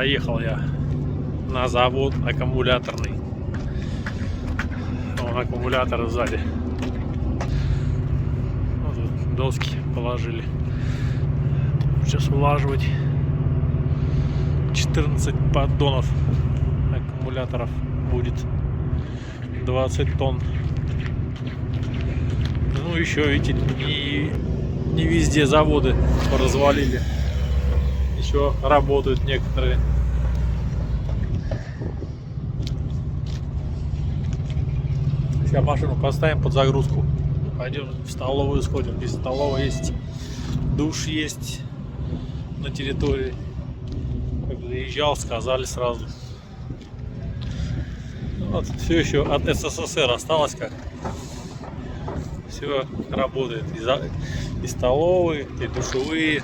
Заехал я на завод аккумуляторный. Вон аккумуляторы сзади. Вот тут доски положили. Сейчас улаживать. 14 поддонов аккумуляторов будет. 20 тонн. Ну еще видите, не везде заводы поразвалили. Еще работают некоторые. Сейчас машину поставим под загрузку. Пойдем в столовую сходим. Здесь столовая есть, душ есть на территории. Как заезжал, сказали сразу. Вот, все еще от СССР осталось как. Все работает. И столовые, и душевые.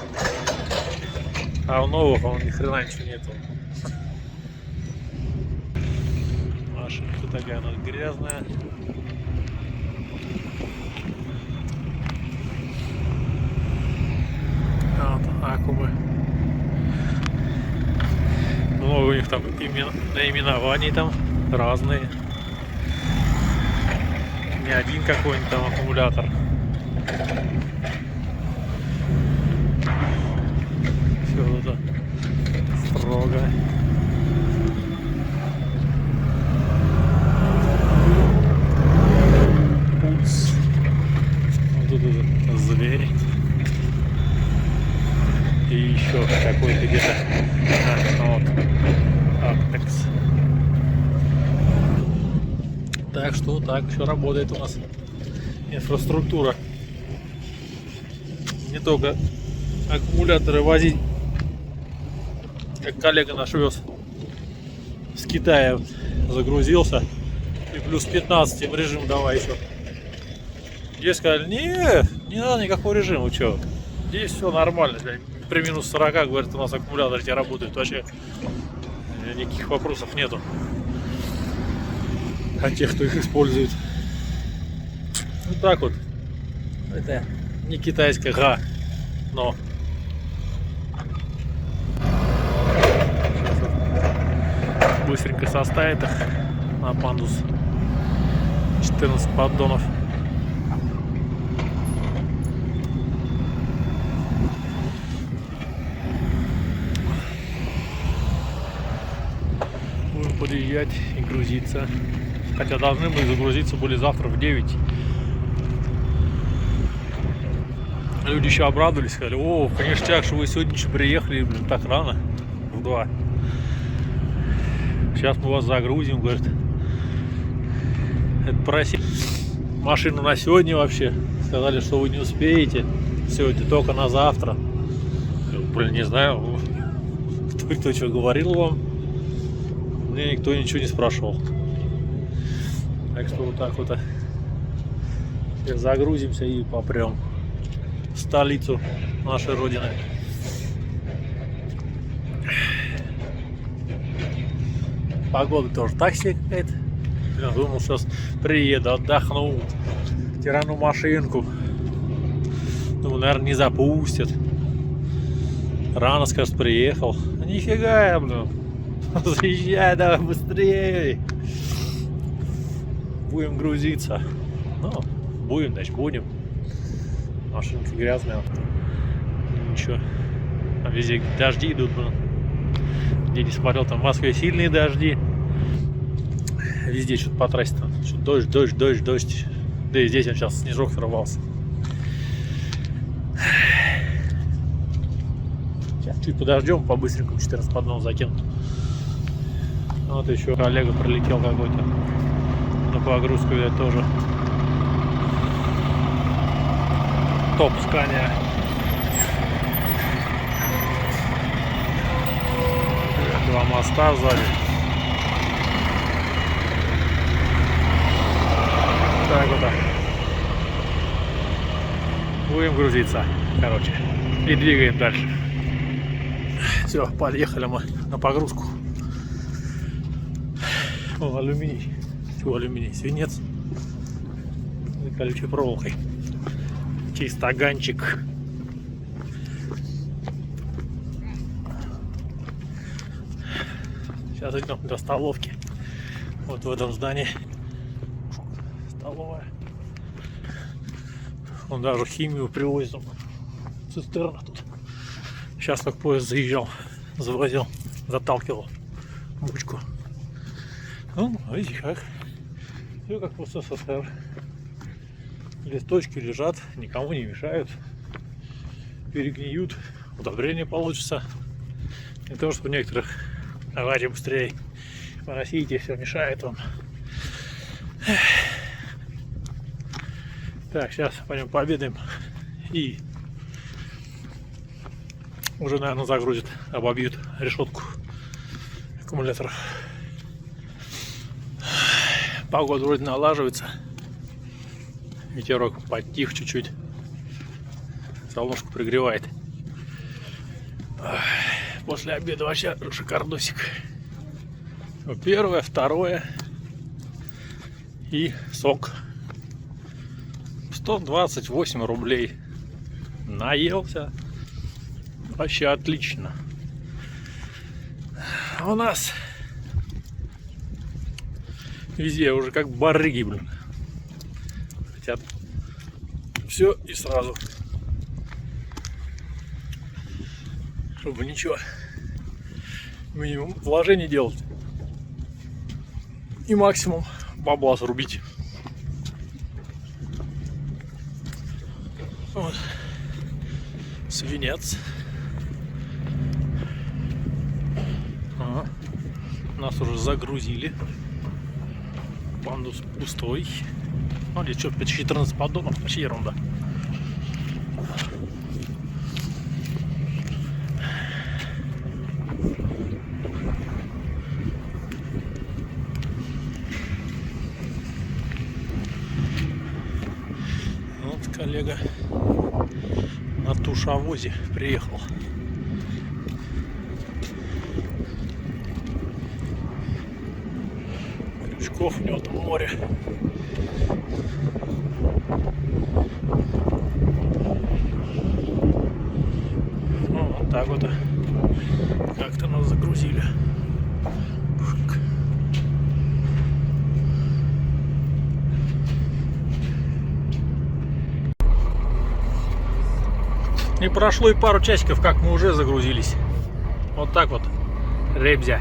А в новых ни хрена ничего нету. Машинка такая, она грязная. Вот, аккумы. Много у них там наименований там разные. Не один какой-нибудь там аккумулятор. Все это строго. Пульс. Вот тут это зверь. И еще какой-то где-то. Вот. Аптекс. Так что так еще работает у нас инфраструктура. Не только аккумуляторы возить, как коллега наш вез с Китая, загрузился и плюс 15 им режим давай еще. Здесь сказали, не надо никакого режима, что, здесь все нормально, при минус 40, говорят, у нас аккумуляторы эти работают, вообще никаких вопросов нету. А тех, кто их использует. Вот так вот. Это не китайская га, но быстренько составит их на пандус. 14 поддонов. Будем подъезжать и грузиться. Хотя должны мы загрузиться были завтра в 9. Люди еще обрадовались, сказали, о, конечно, что вы сегодня еще приехали, блин, так рано, в 2. Сейчас мы вас загрузим, говорят. Это просили машину на сегодня вообще. Сказали, что вы не успеете сегодня, только на завтра. Блин, не знаю, кто что говорил вам. Мне никто ничего не спрашивал. Так что вот так вот загрузимся и попрем в столицу нашей родины. Погода тоже так себе какая-то. Я думал, сейчас приеду, отдохну, тирану машинку. Думаю, наверное, не запустят. Рано, скажет, приехал. Нифига я, блин. Заезжай, давай быстрее. Будем грузиться. Ну, будем, значит, будем. Машинка грязная. Ничего. А везде дожди идут, блин. Где не смотрел, там в Москве сильные дожди. Везде что-то по трассе там. Дождь. Да и здесь он сейчас снежок сорвался. Сейчас чуть подождем, по-быстренькому 14 поддонов закину. Вот еще коллега пролетел какой-то. На погрузку, видать, тоже. Топ Скания. Два моста сзади. Так вот так. Будем грузиться, короче. И двигаем дальше. Все, подъехали мы на погрузку. О, алюминий. Чего алюминий? Свинец. И колючей проволокой. Чистоганчик. Сейчас идем до столовки. Вот в этом здании столовая. Он даже химию привозит. Цистерна тут. Сейчас как поезд заезжал, завозил, заталкивал бочку. Ну, видите как. Все как в СССР. Листочки лежат, никому не мешают. Перегниют, удобрение получится. Не то, что у некоторых давайте быстрее. В России все мешает вам. Так, сейчас пойдем пообедаем и уже, наверное, загрузят, обобьют решетку аккумуляторов. Погода вроде налаживается. Ветерок потих чуть-чуть. Солнышко пригревает. После обеда вообще шикардосик. Первое, второе и сок. 128 рублей. Наелся. Вообще отлично. А у нас везде уже как барыги, блин. Хотят все и сразу. Чтобы ничего, минимум вложений делать и максимум бабла срубить. Вот. Свинец. Ага. Нас уже загрузили. Пандус пустой. Ну, здесь что, 14 поддонов, вообще ерунда. Вот коллега на тушовозе приехал. Крючков у него там море. Ну, вот так вот как-то нас загрузили. Не прошло и пару часиков, как мы уже загрузились. Вот так вот, ребзя.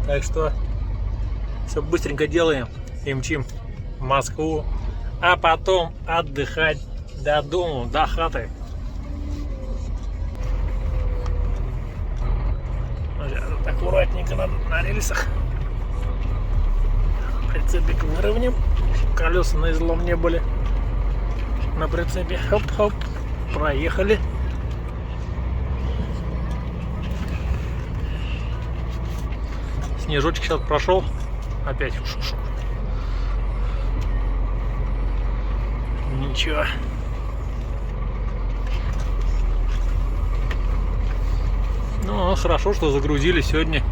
Так что все быстренько делаем и мчим в Москву, а потом отдыхать до дома, до хаты. Сейчас аккуратненько на рельсах. Прицепик выровняем, чтобы колеса на излом не были. На прицепе, хоп-хоп, проехали. Снежочек сейчас прошел, опять ушел. Ничего. Ну, хорошо, что загрузили сегодня.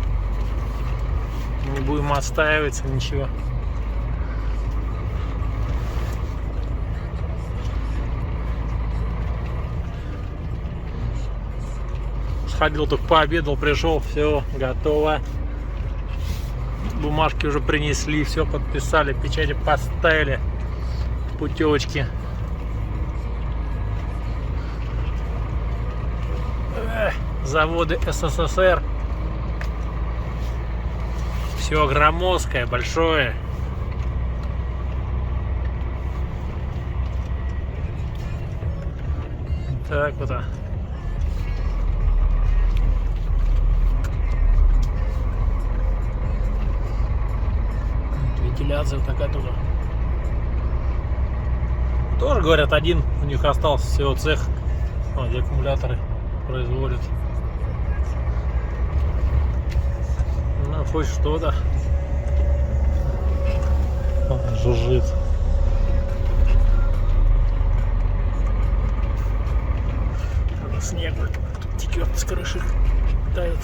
Не будем отстаиваться, ничего. Сходил, только пообедал, пришел, все, готово. Бумажки уже принесли, все подписали, печати поставили, путевочки. Заводы СССР. Все громоздкое, большое. Так вот. Вентиляция такая тоже. Тоже, говорят, один у них остался всего цех, где аккумуляторы производят. Ну, хоть что-то. Жужжит. Снег текет с крыши, тает.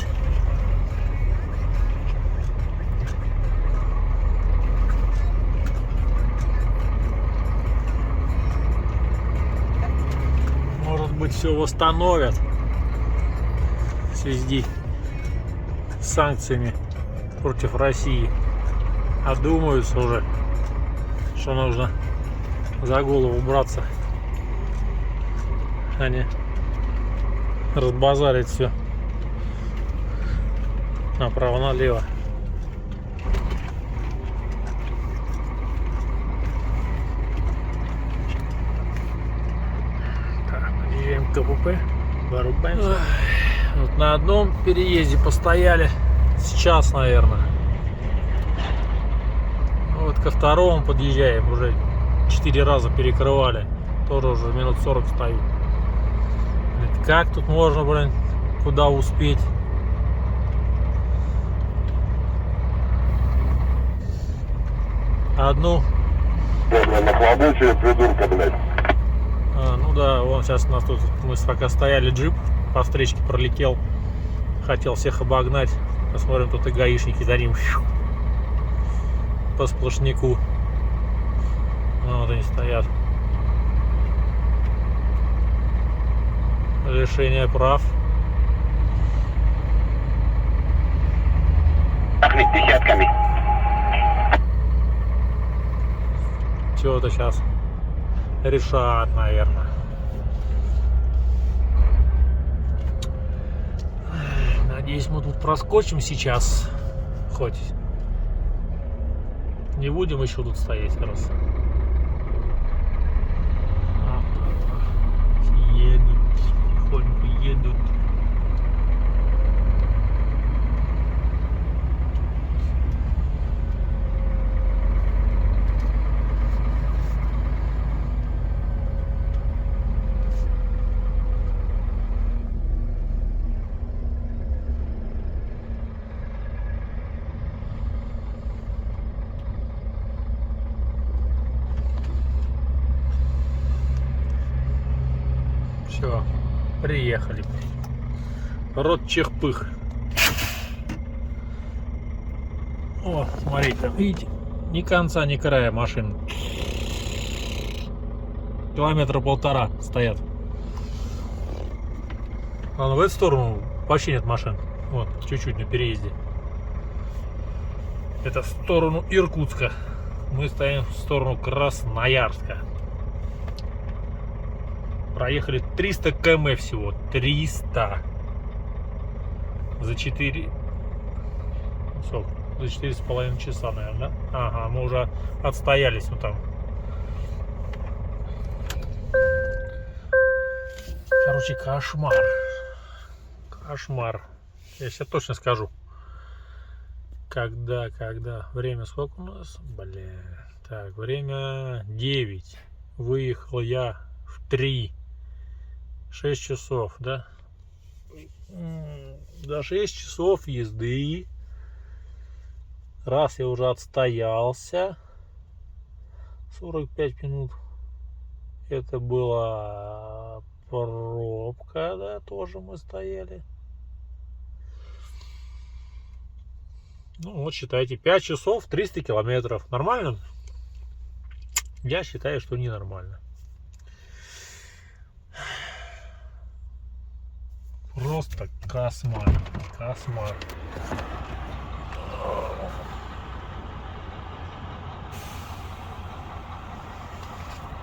Может быть, все восстановят. Связди с санкциями против России одумаются уже, что нужно за голову браться, а не разбазарить все направо-налево. Так, подъезжаем к КПП, вырубаемся. Вот на одном переезде постояли сейчас, наверное. Вот ко второму подъезжаем, уже 4 раза перекрывали, тоже уже минут 40 стою. Как тут можно, блин, куда успеть? Одну. Нахлобучие придурка, блядь. Ну да, вон сейчас у нас тут, мы пока стояли, джип по встречке пролетел. Хотел всех обогнать. Посмотрим, тут и гаишники за ним по сплошняку. Вот они стоят. Лишение прав. Пахнет десятками. Чего-то сейчас решат, наверное. Надеюсь, мы тут проскочим сейчас. Хоть. Не будем еще тут стоять раз. Едут. Тихонько едут. Все, приехали. Рот Чехпых. О, смотрите, там, видите, ни конца, ни края машин. Километра полтора стоят. А в эту сторону вообще нет машин. Вот, чуть-чуть на переезде. Это в сторону Иркутска. Мы стоим в сторону Красноярска. Проехали 300 км всего. 300. За 4... Сколько? За 4,5 часа, наверное, да? Ага, мы уже отстоялись, ну там. Короче, кошмар. Кошмар. Я сейчас точно скажу. Когда? Время сколько у нас? Бля. Так, время 9. Выехал я в 3. 6 часов, да? Да, 6 часов езды. Раз я уже отстоялся. 45 минут. Это была пробка, да, тоже мы стояли. Ну вот считайте, 5 часов 300 километров. Нормально? Я считаю, что ненормально. Просто кошмар. Кошмар.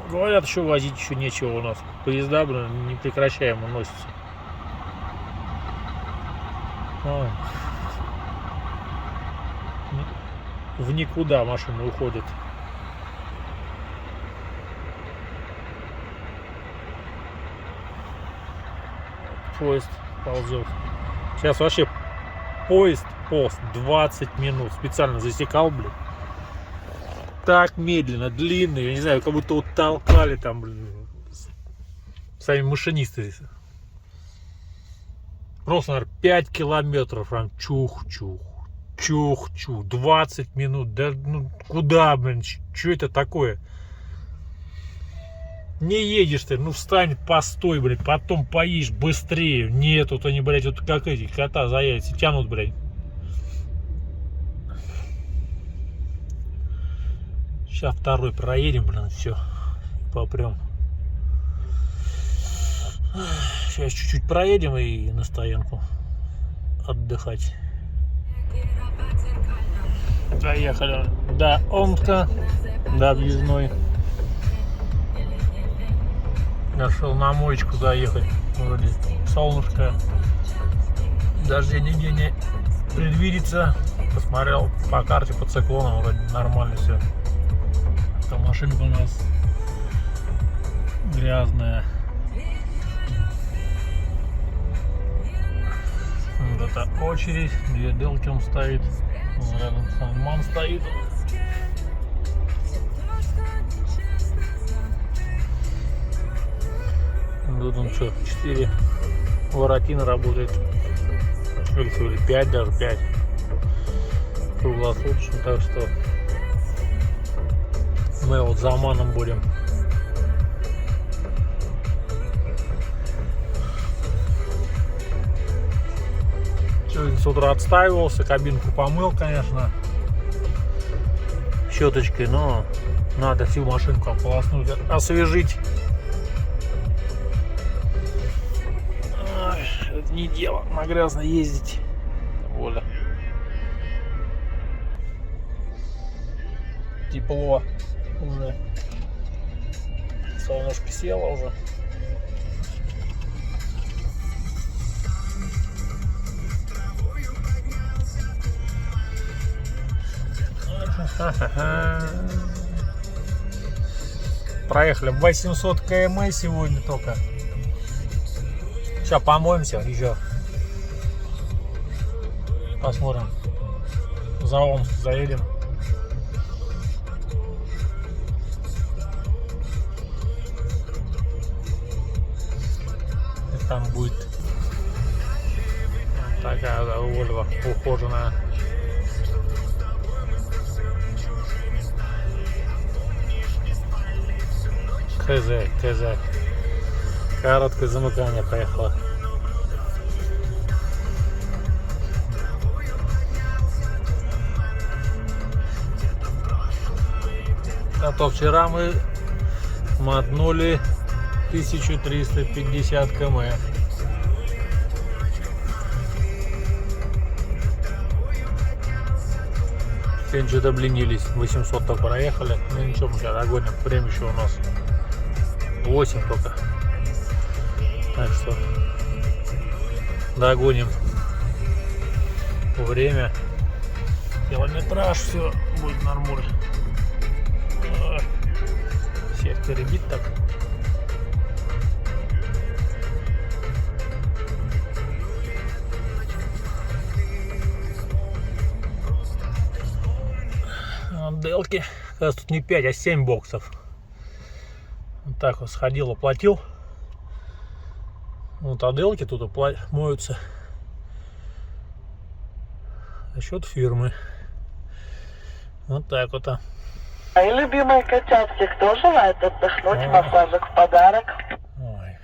Говорят, еще возить еще нечего у нас. Поезда, блин, непрекращаемо носятся. В никуда машины уходят. Поезд ползет. Сейчас вообще поезд полз 20 минут. Специально засекал, блин. Так медленно, длинный. Я не знаю, как будто вот толкали там, блин, сами машинисты. Просто, наверное, 5 километров. Прям чух-чух. Чух-чух. 20 минут. Да ну куда, блин? Что это такое? Не едешь ты, ну встань, постой, блядь, потом поедешь быстрее. Нет, вот они, блядь, вот как эти кота за яйца тянут, блядь. Сейчас второй проедем, блин, все, попрем. Сейчас чуть-чуть проедем и на стоянку отдыхать. Доехали до Омска, до объездной. Решил на моечку заехать. Вроде солнышко. Дождей нигде не предвидится. Посмотрел по карте, по циклонам, вроде нормально все. Там машинка у нас грязная. Вот это очередь, где Делкин стоит. Рядом Сандман стоит. Тут он что, 4 воротина работает. Или 5, даже 5. Круглосуточно, так что мы вот за Оманом будем. Сегодня с утра отстаивался, кабинку помыл, конечно, щеточкой, но надо всю машинку ополоснуть, освежить. Ой, это не дело, на грязно ездить. Воля. Тепло уже. Солнышко село уже. Проехали 800 км сегодня только. Сейчас помоемся еще. Посмотрим. За Омск заедем. И там будет вот такая Volvo ухоженная. КЗ. Короткое замыкание поехало. А то вчера мы мотнули 1350 км. Сегодня что-то обленились. 800 только проехали. Ну ничего, мы сейчас догоним. Время еще у нас 8 только. Так что догоним время. Километраж, все будет нормально. Сетка ребит так. Делки. Кажется, тут не 5, а 7 боксов. Вот так вот сходил, оплатил. Вот аделки тут моются за счет фирмы. Вот так вот. Мои любимые котятки, кто желает отдохнуть, массажик в подарок? Ой,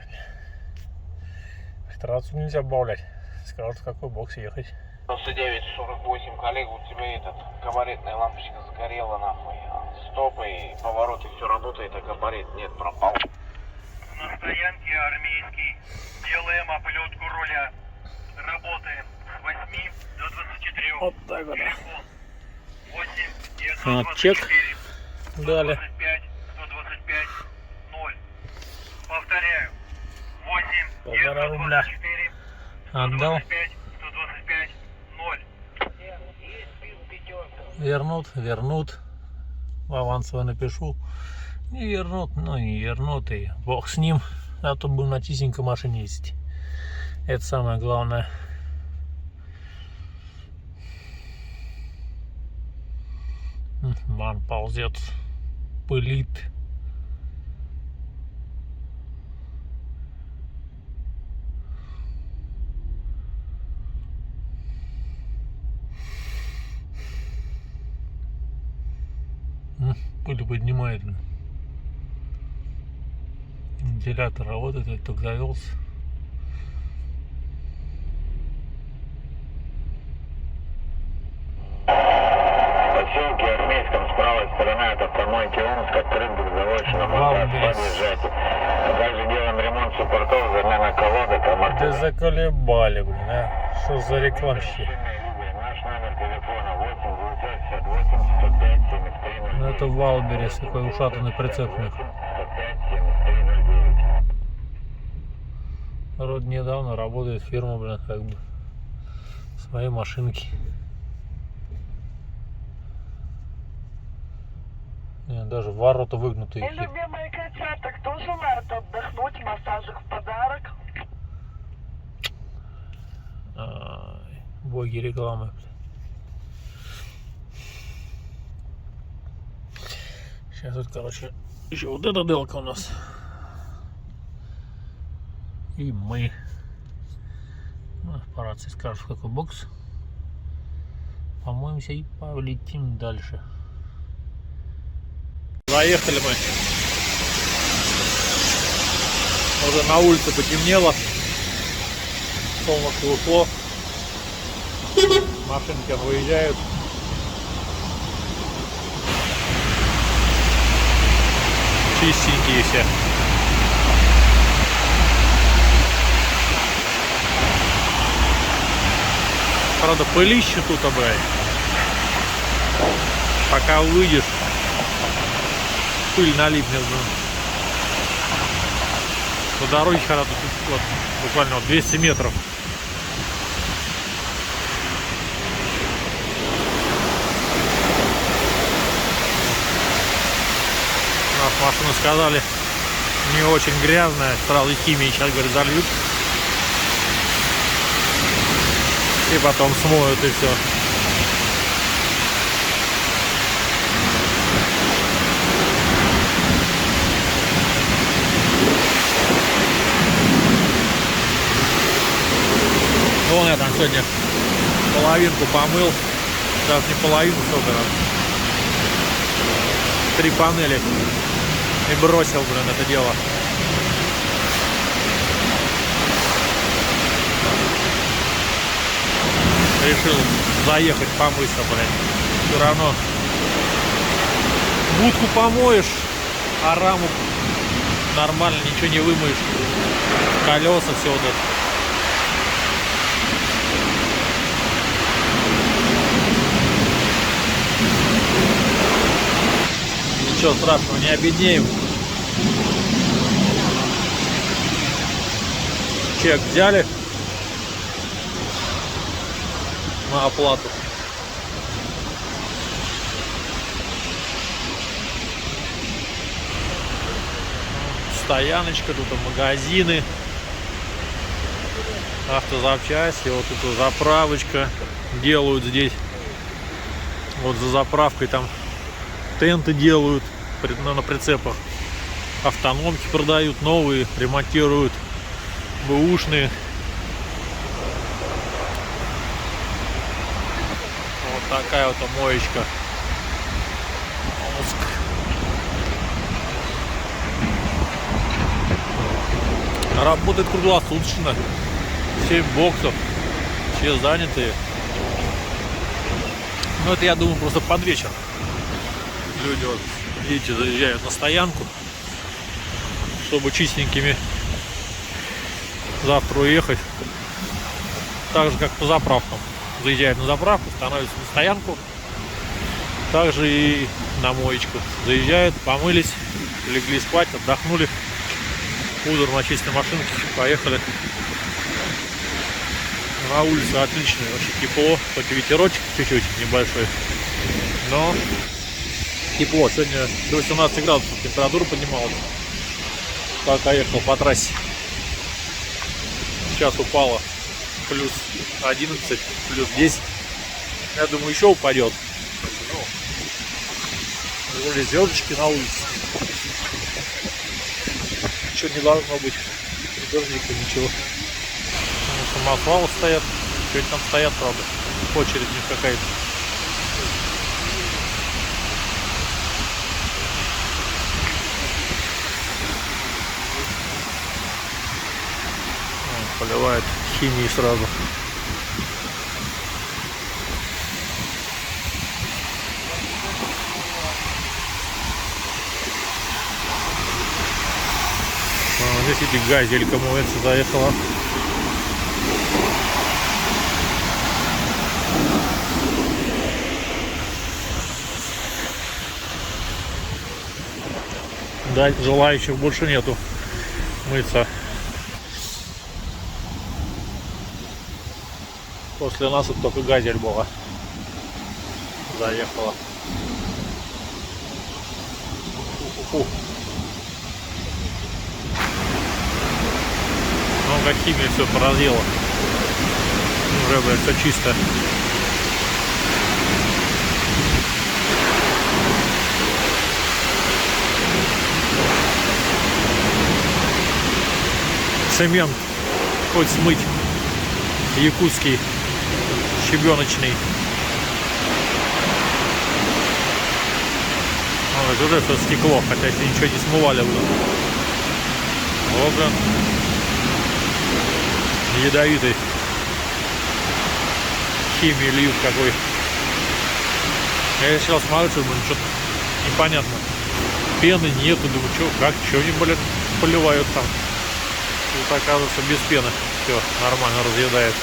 фильтрацию нельзя убавлять. Скажут, в какой бокс ехать. 99-48, коллега, у тебя этот габаритная лампочка загорела нахуй. Стопы и повороты, все работает, а габарит нет, пропал. На стоянке армейский. Делаем оплетку руля. Работаем с 8 до 23. Вот так вот. 8 и Вот, чек. 124. Далее. 125, 125, 0. Повторяю. 8 и 1,5 рубля. 124. Отдал. 125, 125, 0. Вернут. В авансово напишу. Не вернут, ну не вернут, и бог с ним. А то будем на чистенькой машине ездить. Это самое главное. Ман ползет, пылит. Пыль поднимает. Вентилятор работает, это только завелся. Поселки Армейском с правой стороны от автомойки Омск открыт грузовочный монтаж. Подъезжайте. Также делаем ремонт суппортов, замена колодок, Да амортизаторов. заколебали, блин, а? Что за рекламщики? Наш номер Это Валберес, такой ушатанный прицеп у них. 105-7309. Вроде недавно работает фирма, блин, как бы. Свои машинки. Не, даже ворота выгнутые. И любимые котята, кто желает отдохнуть, массажик в подарок? Ай, боги рекламы. Сейчас вот, короче, еще вот эта делка у нас. И мы. Ну, по рации скажешь, в какой бокс. Помоемся и полетим дальше. Заехали мы. Уже на улице потемнело. Солнышко ушло. Машинки выезжают. Чистенькие все. Правда, пылище тут, блядь. Пока выйдешь, пыль налипнет. По дороге, когда тут вот, буквально вот 200 метров. Нас машину сказали не очень грязная, сразу химией сейчас, говорят, зальют. И потом смоют, и все. Вон я там сегодня половинку помыл. Даже не половину, сколько раз. 3 панели. И бросил, блин, это дело. Решил заехать помыться, блядь. Все равно будку помоешь, а раму нормально ничего не вымоешь. Колеса, все вот это. Ничего страшного, не обеднеем. Чек взяли на оплату. Стояночка, тут магазины, автозапчасти, вот тут заправочка делают здесь. Вот за заправкой там тенты делают на прицепах, автономки продают новые, ремонтируют бэушные. Вот такая вот моечка. Работает круглосуточно, 7 боксов, все занятые. Ну это, я думаю, просто под вечер. Люди, вот, видите, заезжают на стоянку, чтобы чистенькими завтра уехать. Так же, как по заправкам. Заезжают на заправку, становятся на стоянку. Также и на моечку. Заезжают, помылись, легли спать, отдохнули. Утром на чистой машинке поехали. На улице отлично, очень тепло, хоть и ветерочек чуть-чуть небольшой, но тепло. Сегодня до 18 градусов температура поднималась, пока ехал по трассе. Сейчас упала плюс 11, плюс 10. Я думаю, еще упадет. Ну, звездочки на улице. Ничего не должно быть. Дождика, ничего. Самосвалы стоят. Что-то там стоят, правда. Очередь у них какая-то. Поливает химией сразу. Здесь эти газелька моется, заехала. Да, желающих больше нету мыться. После нас вот только газель была. Заехала. Фу. Ну, как химия все поразила. Уже, блядь, все чисто. Цемент хоть смыть, якутский, щебеночный. Ой, уже все стекло, хотя еще ничего не смывали. Вот он, ядовитый, химии льют какой. Я сейчас смотрю, что что-то непонятно. Пены нету, думаю, что, как, что они, блядь, поливают там. Тут, оказывается, без пены все нормально разъедает.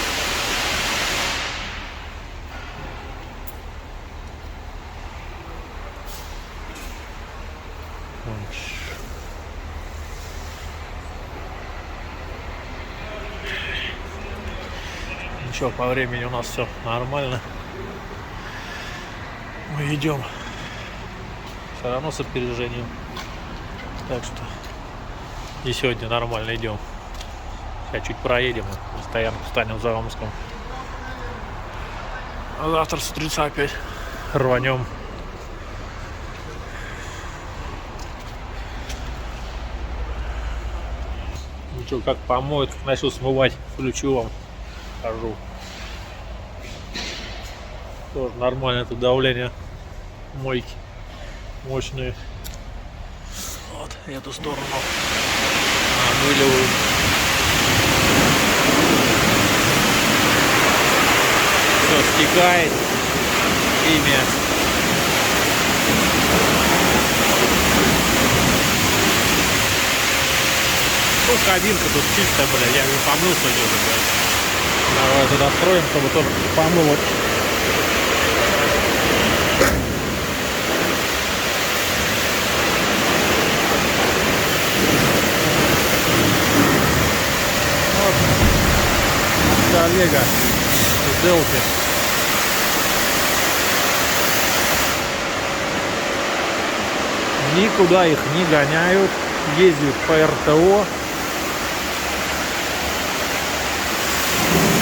Ничего, по времени у нас все нормально. Мы идем все равно с опережением. Так что и сегодня нормально идем. Сейчас чуть проедем, на стоянку встанем за Омском. А завтра с утреца опять рванем. Ну что, как помоют, начал смывать, включу вам, хожу. Тоже нормально, это давление мойки мощные. Вот эту сторону намыливаю. Все стекает, химия. Ну, кабинка тут чистая, бля, я ее помыл сегодня уже, блядь. Давай туда строим, чтобы тоже помыло. Вот коллега из Делки. Никуда их не гоняют, ездят по РТО.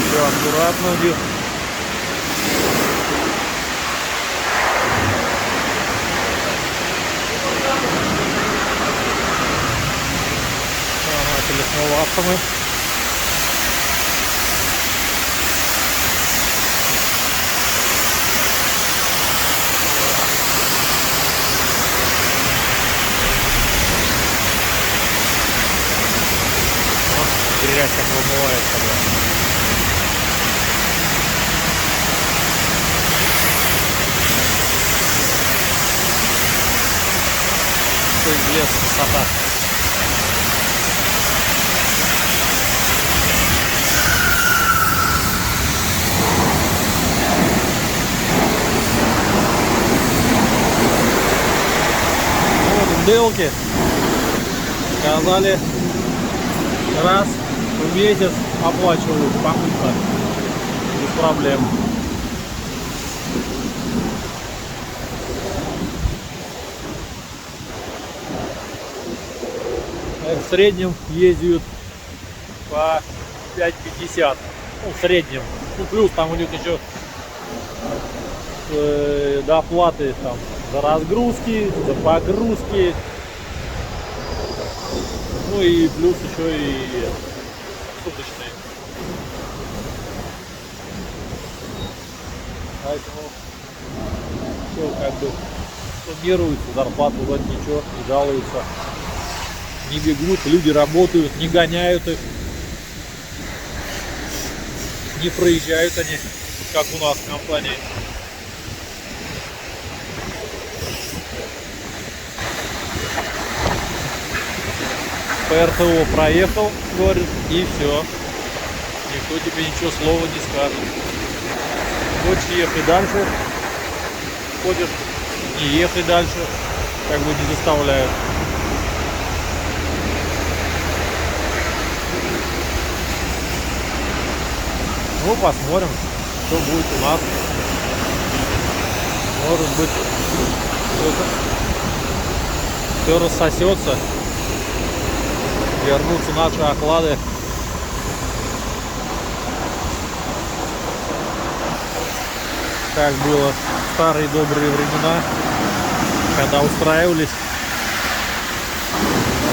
Все аккуратно у них. Начали смываться мы. Грязь как вымывается, да. Что из леса красота. Вот в Делке сказали, раз в месяц оплачивают помыться без проблем. В среднем ездят по 5,50. Ну, в среднем. Ну, плюс там у них еще доплаты там за разгрузки, за погрузки. Ну и плюс еще и суточные. Поэтому все как бы суммируется, зарплату вот ничего, не жалуются. Не бегут, люди работают, не гоняют их. Не проезжают они, как у нас в компании. По РТО проехал, говорит, и все. Никто тебе ничего слова не скажет. Хочешь ехать дальше, хочешь не ехать дальше, как бы не заставляют. Ну, посмотрим, что будет у нас. Может быть, все рассосется. Вернутся наши оклады. Как было в старые добрые времена, когда устраивались.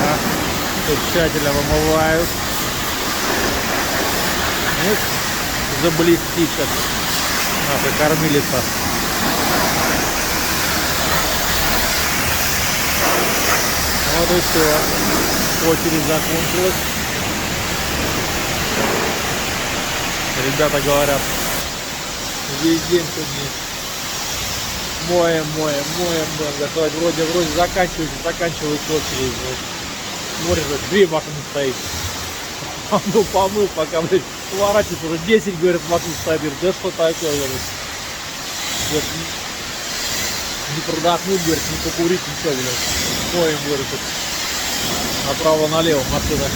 Да, тут тщательно вымывают. И заблестит сейчас наша кормилица. Вот и все. Очередь закончилась. Ребята говорят, весь день сегодня моем. Говорят, вроде заканчивается очередь. Смотришь, 2 машины стоит. А ну помыл, пока, блядь, поворачивается, уже 10, говорят, машин стоит. Да что такое, говорит. Не продохнуть, говорит, не покурить, ничего, блядь. Моем, говорит, направо-налево машина.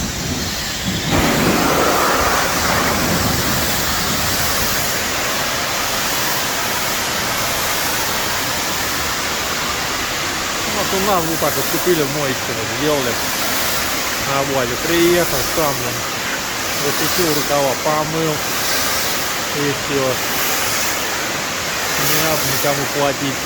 Вот у нас вот так вот купили в моечку, сделали на базе. Приехал сам, засветил рукава, помыл и все. Не надо никому платить.